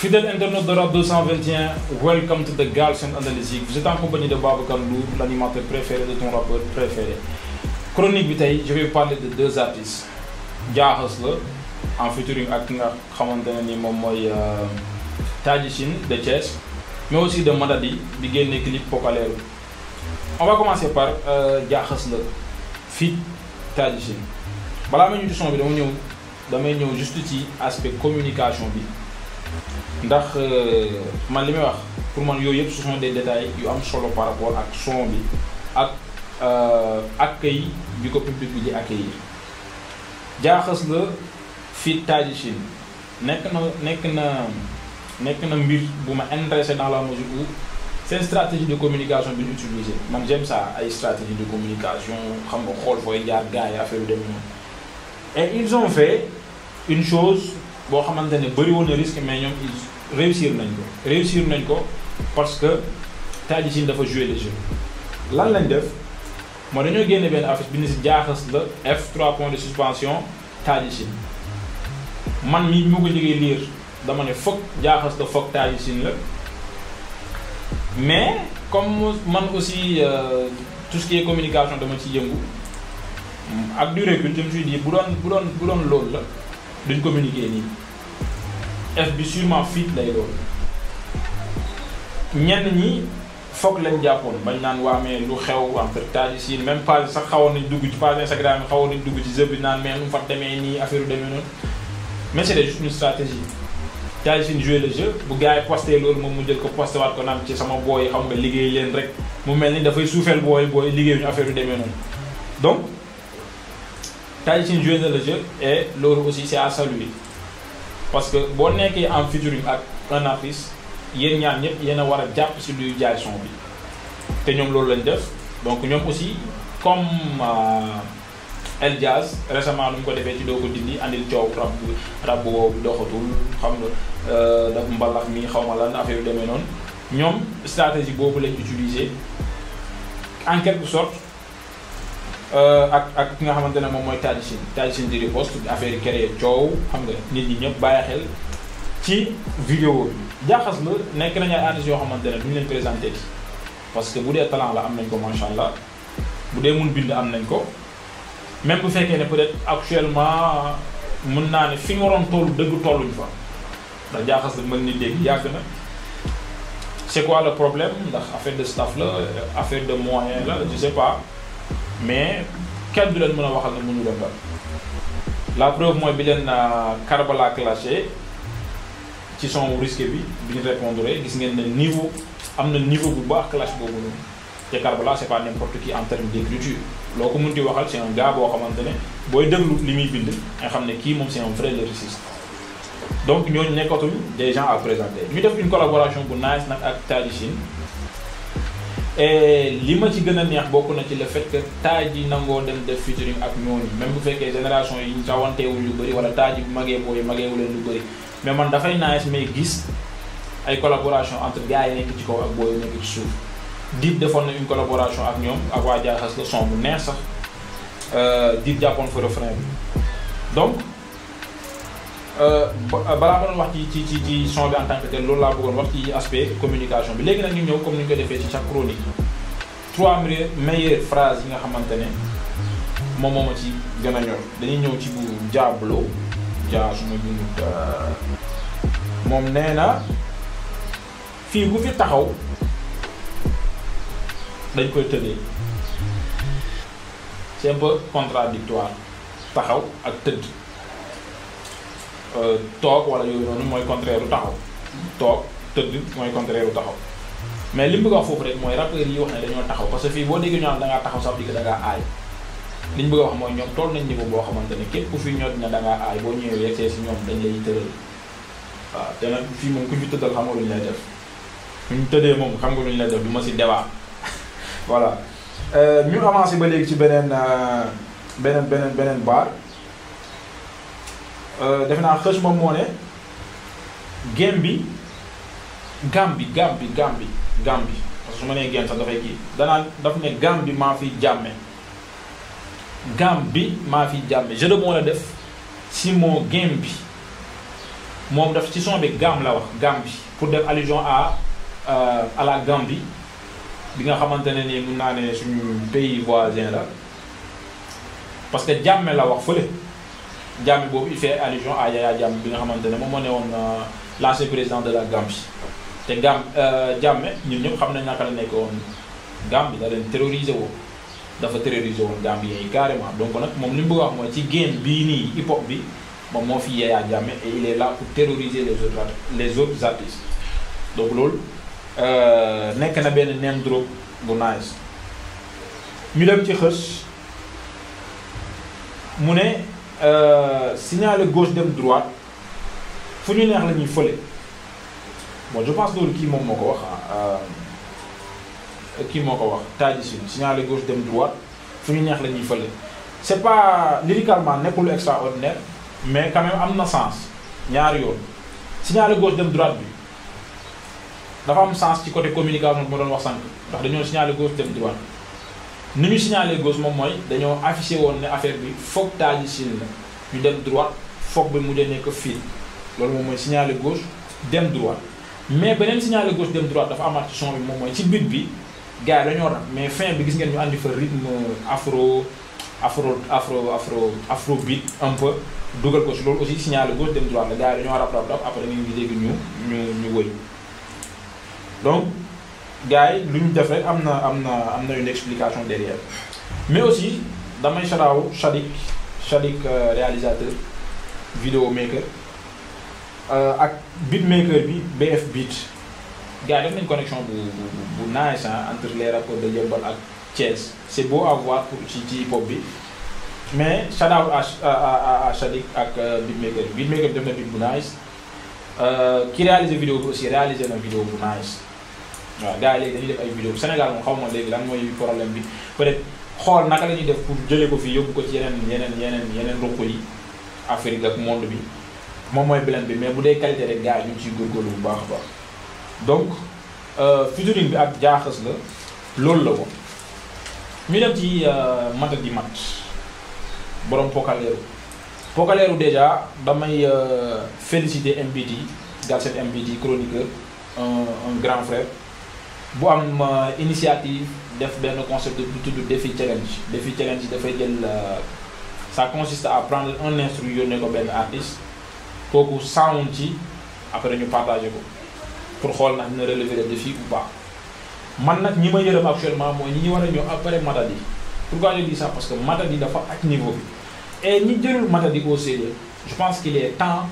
Fidèle internaute de Rap 221, welcome to the Galsen Analytique. Vous êtes en compagnie de Babacar Ndour, l'animateur préféré de ton rappeur préféré. Chronique bi tey, je vais parler de deux artistes. Jaaxas la en featuring ak ki nga xamante ne ni moom mooy Taji Chine de Thiès, mais aussi de Madadi bi génne clip Pokaleeru. On va commencer par Jaaxas la feat Taji Chine. Balaa ma ñu ci son bi damay ñëw juste ci aspect communication bi. ndax man li may wax pour man yooyu yëpp ce sont des détails yu am solo par rapport ak son bi ak accueil bi ko public bi di accueillir. Jaaxas la feat Taji Chine nekk na mbir bu ma intéressé dans la mesure où c'est une stratégie de communication bi ñu utiliser man j'aime ça ay stratégie de communication xam nga xool fooy jaar gars yi affaire yu demee noonu. Et ils ont fait une chose boo xamante ne bëri woon na risque mais ñoom ils réussir nañ ko parce que Taji Chine dafa jouer le jeu. Lan lañ def moo dañoo génne benn affiche bi ni si Jaaxas la F3 points de suspension Taji Chine. Man mii bi ma ko jógee lire dama ne foog Jaaxas la foog Taji Chine la mais comme man aussi tout ce qui est communication dama ci yëngu ak du recul je me suis dit bu doon loolu la duñ communiquer nii F bi sûrement fit lay doon ñenn ñi foog lañ jàppoon bañ naan waamee lu xew entre Taji Chine même page sax xawoon nañ dugg ci page Instagram yi xawoon nañ dugg ci jeu bi naan mais nu mu fa demee nii affaire yu demee noonu mais c'est juste une stratégie. Taji Chine jouer le jeu bu gars yi posté loolu moom mu jël ko posté waat ko naan ci sama booy xam nga liggéey leen rek mu mel ni dafay suufeel booy liggéeyuñu affaire yu demee noonu donc Taji Chine joué na le jeu et loolu aussi c'est à saluer parce que boo nekkee en featuring ak un artiste yéen ñaar ñëpp yéen a war a jàpp si luy jaay son bi te ñoom loolu lañ def donc ñoom aussi comme El Jazz récemment nu mu ko defee ci doo ko dindi andil coow rab boobu doxatul xam nga daf mbalax mi xaw ma lan affaire yu demee noonu ñoom stratégie boobu lañ utiliser en quelque sorte ak ki nga xamante ne moom mooy Taji Chine di riposte affaire yi créé coow xam nga nit ñi ñëpp bàyyi xel ci vidéo bi. Jaaxas la nekk nañu ay artistes yoo xamante ne duñu leen présenté ci parce que bu dee talent la am nañ ko macha allah bu dee mun bind am nañ ko même bu fekkee ne peut-être actuellement mën naa ne fi nga waroon toll dëgg tolluñ fa ndax Jaaxas la mën ni dégg yàgg na. C'est quoi le problème ndax affaire de staff la affaire de moyens la je sais pas. Mais kenn du leen mën a waxal ne mënu leen dal la preuve mooy bi leen Karbala clashé ci son risqué bi ñu répondre gis ngeen ne niveau am na niveau bu baax clash boobu noonu te Karbala c'est pas n'importe qui en termes d'écriture loo ko mën di waxal c'est un gars boo xamante ne booy déglu li muy bind nga xam ne kii moom c'est un vrai lyriciste donc ñooñu nekkatuñ des gens à présenter ñu def une collaboration bu nice nag ak Taji Chine. Et li ma ci gën a neex bokk na ci le fait que Taji nangoo dem def featuring ak ñooñu même bu fekkee génération yi ñu rawanteewul lu bëri wala Taji bu mageewu leen lu bëri mais man dafay nice mais gis ay collaboration entre gars yi nekk ci kaw ak booy nekk ci suuf. Dip defoon na une collaboration ak ñoom ak waa Jaaxas la son bu neex sax Dip jàppoon fa refrain bi donc balaa ma doon wax ci son bi en tant que tel loolu laa bëggoon wax ci aspect communication bi léegi nag ñu ñëw comme ni ñu ko defee ci chaque chronique 3 meilleures phrases yi nga xamante ne moom moo ma ci gën a ñor dañuy ñëw ci bu Diablo suma junut moom nee na fii bu fi taxaw dañ koy tëddee c'est un peu contradictoire taxaw ak tëdd toog wala yooyu noonu mooy contraire u taxaw toog tëdd mooy contraire u taxaw mais li mu bëgg a wax foofu rek mooy rappeurs yi wax ne dañoo taxaw parce que fii boo déggee ñu naan da ngaa taxaw sax di ko da ngaa aay li ñu bëgg a wax mooy ñoom toll nañ niveau boo xamante ne képp ku fi ñoot ne da ngaa aay boo ñëwee yegsee si ñoom dañ lay tëral waaw te nag fii moom ku ñu tëddal xam nga lu ñu lay def ku ñu tëddee moom xam nga lu ñu lay def du ma si débat voilà ñu avancé ba léegi ci beneen baar defe naa xës moom moo ne game bi Gambie parce que su ma nee game sax dafay kii daf ne Gambie maa fi jàmme jeu de mots la def si moo game bi moom daf ci son bi Gam la wax Gambie pour def allusion à la Gambie bi nga xamante ne ni mun naa ne suñu pays voisin la parce que Jammeh la wax fële Jammeh boobu il fait allusion à Yaya Jammeh bi nga xamante ne moom moo ne woon l'ancien président de la Gambie te Jammeh ñun ñëpp xam nañ naka la nekk woon Gambie da leen terroriser woon dafa terroriser woon Gambien yi carrément donc nag moom li mu bëgg a wax mooy ci game bii nii hip hop bi moom moo fi Yaya Jammeh et il est là pour terroriser les autres artistes donc loolu nekk na benn name drop bu nice ñu dem ci xës mu ne signaler gauche dem droite fu ñu neex la ñuy fële bon je pense loolu kii moom moo ko wax Taji Sine signaler gauche dem droite fu ñu neex la ñuy fële c'est pas lyricalement nekkul extraordinaire mais quand même am na sens ñaari yoon signaler gauche dem droite bi dafa am sens ci côté communication bu ma doon wax sànq ndax dañoo signaler gauche dem droite ni ñu signaler gauche moom mooy dañoo affiché woon ne affaire bi foog Taji Sine la ñu dem droite foog bi mujj a nekk fii loolu moom mooy signaler gauche dem droite mais beneen signaler gauche dem droite dafa amaat ci son bi moom mooy ci beat bi gars yi dañoo rap mais fin bi gis ngeen ñu andi fa rythme afro beat un peu dugal ko si loolu aussi signaler gauche dem droite la gars yi dañoo rap après da ngeen dégg ñu wëy donc gars yi lu ñu def rek am na une explication derrière mais aussi damay sadaaw Shadik réalisateur vidéo maker ak beatmaker bi BF Beat gars yi def nañ connexion bu nice entre les rappeurs de Yeumbeul ak Thiès c'est beau à voir pour ci hip hop bi mais shout out à Shadik ak beatmaker bi def na beat bu nice ki réalisé vidéo bi aussi réalisé na vidéo bu nice waaw gars yi léegi dañuy def ay vidéo Sénégal moom xaw ma léegi lan mooy problème bi peut-être xool naka la ñuy def pour jëlee ko fii yóbbu ko ci yeneen ruq yi Afrique ak monde bi moom mooy blend bi mais bu dee qualité rek gars yi ñu ngi ciy góorgóorlu bu baax a baax donc featuring bi ak jaaxas la loolu la ko ñu dem ci mata di mat borom Pokaleeru déjà damay féliciter MBT Galsen MBT chroniqueur un grand frère bu am initiative def benn concept bu tudd défi challenge dafay jël ça consiste à prendre un instru yónnee ko benn artiste kooku sound ci après ñu partager ko pour xool ndax dina relever le défi ou pas man nag ñi ma yërëm actuellement mooy ñi ñu war a ñëw après Matadi pourquoi je dis ça parce que Matadi dafa ak niveau bi et ñi jëlul Matadi au sérieux je pense qu'il est temps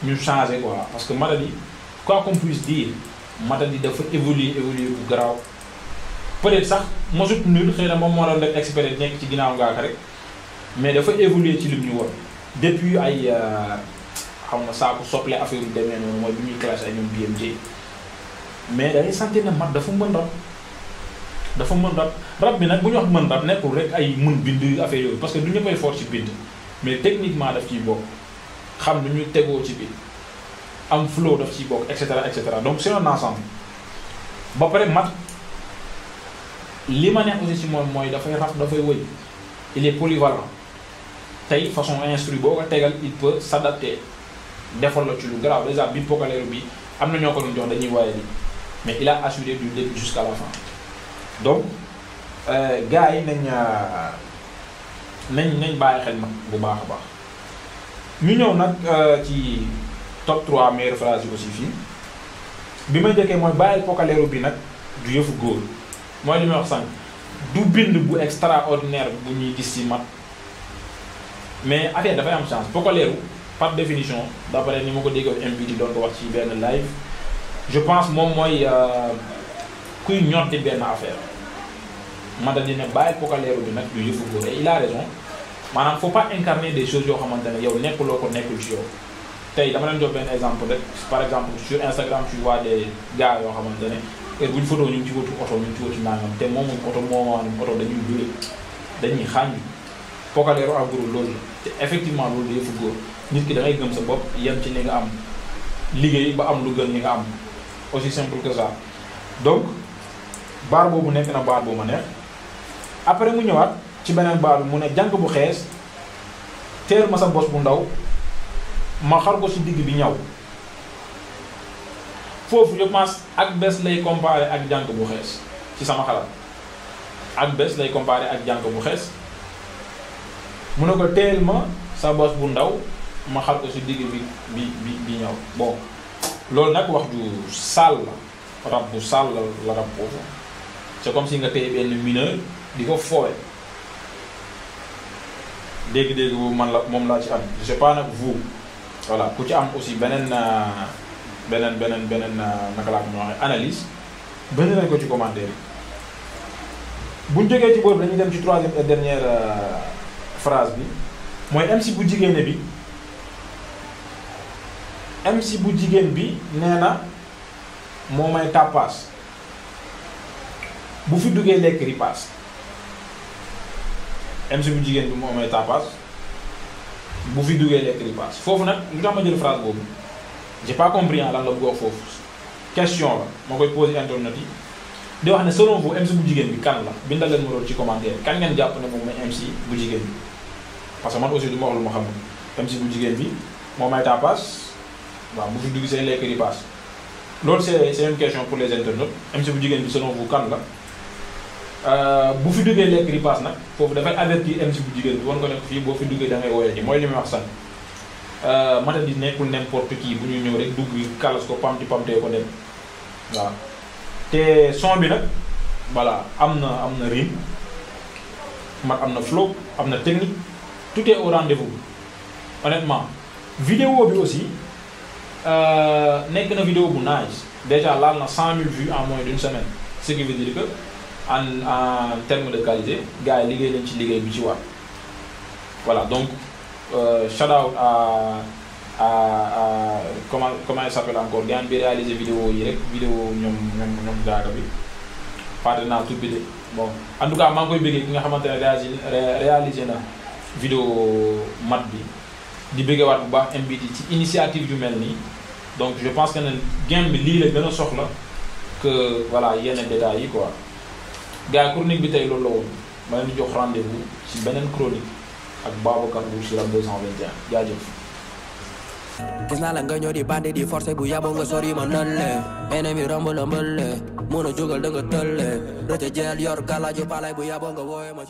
ñu changer quoi parce que Matadi quoi qu'on puisse dire Matadi dafa évoluer bu garaaw peut-être sax mosut nul xëy na moom moo doon def expérience nekk ci ginnaaw ngaaka rek mais dafa évoluer ci lim ñu war depuis ay xam nga saako sople affaire yu demee noonu mooy bi ñuy classé ay ñoom BMJ mais dañuy sentir ne mat dafa mën rap bi nag bu ñu wax mën rap nekkul rek ay mën bind affaire yooyu parce que du ñëppay fort ci bind mais techniquement daf ciy bokk xam nu ñu tegoo ci bind am flow daf ciy bokk et cetera donc c'est un ensemble ba pare mat li ma neex aussi ci moom mooy dafay rap dafay wëy il est polyvalent tey façon instru boo ko tegal il peut s'adapter defal la ci lu grave déjà bi Pokaleeru bi am na ñoo ko doon jox dañuy waaye li mais il a assuré du début jusqu'à la fin donc gars yi nañ bàyyi xel nag bu baax a baax ñu ñëw nag ci top 3 meilleures phrases yi aussi fii bi may njëkkee mooy bàyyi Pokaleeru bi nag du yëfu góor mooy li may wax sànq du bind bu extraordinaire bu ñuy gis ci mat mais affaire dafay am chance Pokaleeru par définition d'après ni ma ko déggoon MBT doon ko wax ci benn live je pense moom mooy kuy ñotti benn affaire Matadi ne bàyyi Pokaleeru bi nag du yëfu góor et il a raison maanaam faut pas incarner des choses yoo xamante ne yow nekkuloo ko nekkul ci yow tey dama leen jox benn exemple rek par exemple sur Instagram tu vois des gars yoo xamante ne heure bu ñu photo ñu ngi ci wëtu oto ñu ngi ci wëtu nangam te moom oto moo oto dañuy bëri dañuy xàññi Pokaleeru en gros loolu la te effectivement loolu du yëfu góor nit ki da ngay gëm sa bopp yem ci li nga am liggéey ba am lu gën li nga am aussi simple que ça donc baar boobu nekk na baar boobu ma neex après mu ñëwaat ci beneen baar bi mu ne jànk bu xees teer ma sa bos bu ndaw ma xar ko ci digg bi ñaw foofu je pense ak bés lay comparer ak jànk bu xees ci sama xalaat ak bés lay comparer ak jànk bu xees mu ne ko teel ma sa bos bu ndaw ma xar ko si digg bi ñëw bon loolu nag wax ju sàll la rab bu sàll la rab foofu c'est comme si nga téye benn mineur di ko foowe dégg-dégg boobu man la moom laa ci am je sais pas nag vous voilà ku ci am aussi beneen naka laa ko mën a waxee analyse benn nañ ko ci commentaire yi buñ jógee ci boobu dañuy dem ci troisième et dernière phrase bi mooy MC bu jigéen bi MC bu jigéen bi nee na moo may tàppaas bu fi duggee lekk ripaas MC bu jigéen bi moo may tàppaas bu fi duggee lekk ripaas foofu nag lu tax ma jël phrase boobu j'ai pas compris lan la bëgg wax foofu question la moo koy poser internet yi di wax ne selon vous MC bu jigéen bi kan la bindal leen ma loolu ci commentaire kan ngeen jàpp ne moom mooy MC bu jigéen bi parce que man aussi du ma wax lu ma xam MC bu jigéen bi moo may tàppaas waaw bu fi dugg say lekk ripaas loolu c'est une question pour les internautes MC bu jigéen bi selon vous kan la bu fi duggee lekk ripaas nag foofu dafay avertir MC bu jigéen bi war nga ne ko fii boo fi duggee da ngay woyal ji mooy li may wax sànq mata di nekkul n'importe qui bu ñu ñëw rek dugg kalas ko pamti pamtee ko dem waaw te son bi nag voilà am na rime man am na flow am na technique tout est au rendez-vous honnêtement vidéo bi aussi nekk na vidéo bu nice déjà laal na 100 000 vues en moins d'une semaine ce qui veut dire que en termes de qualité gars yi liggéey nañ ci liggéey bi ci war voilà donc shout out à comment il s'appelle encore gars bi réaliser vidéo yi rek vidéo ñoom gaaga bi fàtte naa tur bi de bon en tout cas maa ngi koy bëggee ki nga xamante ne réalisé na vidéo mat bi di bëggewaat bu baax MBT ci initiative yu mel nii donc je pense que ne game bi lii la gën a soxla que voilà yenn détails yi quoi gars chronique bi tey loolu la woon ma leen di jox rendez-vous ci beneen chronique ak Babacar Mbour ci Rap 221 jaajëf. gis naa la nga ñëw di bandi di forcé bu yaboo nga sori ma nëlle ennemi romb la mbëlle mën a jógal da nga tëlle rëcc jël yor galaaju palay bu yaboo nga wooye ma